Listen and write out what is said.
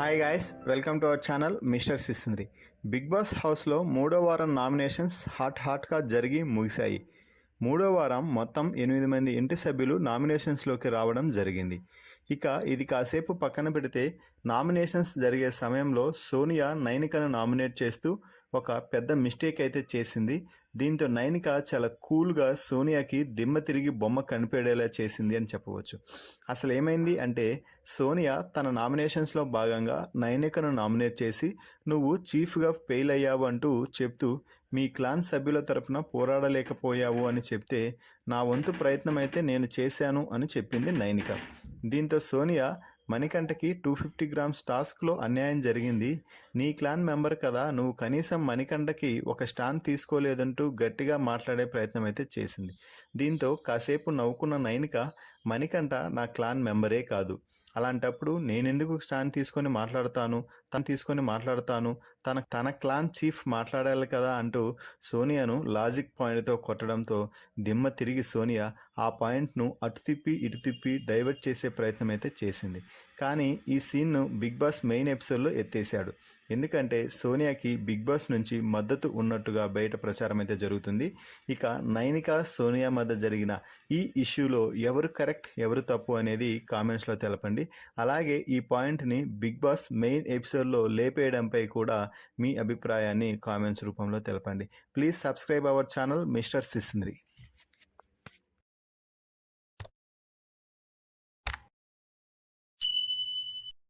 Hi guys, welcome to our channel mister Sisindri. Bigg Boss హౌస్లో మూడో వారం నామినేషన్స్ హాట్గా జరిగి ముగిశాయి. మూడో వారం మొత్తం 8 మంది ఇంటి సభ్యులు నామినేషన్స్లోకి రావడం జరిగింది. ఇక ఇది కాసేపు పక్కన పెడితే నామినేషన్స్ జరిగే సమయంలో సోనియా నైనికను నామినేట్ చేస్తూ ఒక పెద్ద మిస్టేక్ అయితే చేసింది. దీంతో నైనిక చాలా కూల్గా సోనియాకి దిమ్మ తిరిగి బొమ్మ కనిపెడేలా చేసింది అని చెప్పవచ్చు. అసలు ఏమైంది అంటే, సోనియా తన నామినేషన్స్లో భాగంగా నైనికను నామినేట్ చేసి నువ్వు చీఫ్గా ఫెయిల్ అయ్యావు అంటూ చెప్తూ మీ క్లాన్ సభ్యుల తరపున పోరాడలేకపోయావు అని చెప్తే నా వంతు ప్రయత్నం అయితే నేను చేశాను అని చెప్పింది నైనిక. దీంతో సోనియా మణికంఠకి 250 గ్రామ్స్ టాస్క్లో అన్యాయం జరిగింది, నీ క్లాన్ మెంబర్ కదా, నువ్వు కనీసం మణికంఠకి ఒక స్టాండ్ తీసుకోలేదంటూ గట్టిగా మాట్లాడే ప్రయత్నం అయితే చేసింది. దీంతో కాసేపు నవ్వుకున్న నైనిక, మణికంఠ నా క్లాన్ మెంబరే కాదు, అలాంటప్పుడు నేనెందుకు స్టాండ్ తీసుకొని మాట్లాడతాను, తన క్లాన్ చీఫ్ మాట్లాడాలి కదా అంటూ సోనియాను లాజిక్ పాయింట్తో కొట్టడంతో దిమ్మ తిరిగి సోనియా ఆ పాయింట్ను అటు తిప్పి ఇటు తిప్పి డైవర్ట్ చేసే ప్రయత్నం అయితే చేసింది. కానీ ఈ సీన్ను బిగ్ బాస్ మెయిన్ ఎపిసోడ్లో ఎత్తేసాడు. ఎందుకంటే సోనియాకి బిగ్ బాస్ నుంచి మద్దతు ఉన్నట్టుగా బయట ప్రచారం అయితే జరుగుతుంది. ఇక నైనిక సోనియా మధ్య జరిగిన ఈ ఇష్యూలో ఎవరు కరెక్ట్ ఎవరు తప్పు అనేది కామెంట్స్లో తెలపండి. అలాగే ఈ పాయింట్ని బిగ్ బాస్ మెయిన్ ఎపిసోడ్లో లేపేయడంపై కూడా మీ అభిప్రాయాన్ని కామెంట్స్ రూపంలో తెలపండి. Please subscribe our channel mister సిసింద్రి.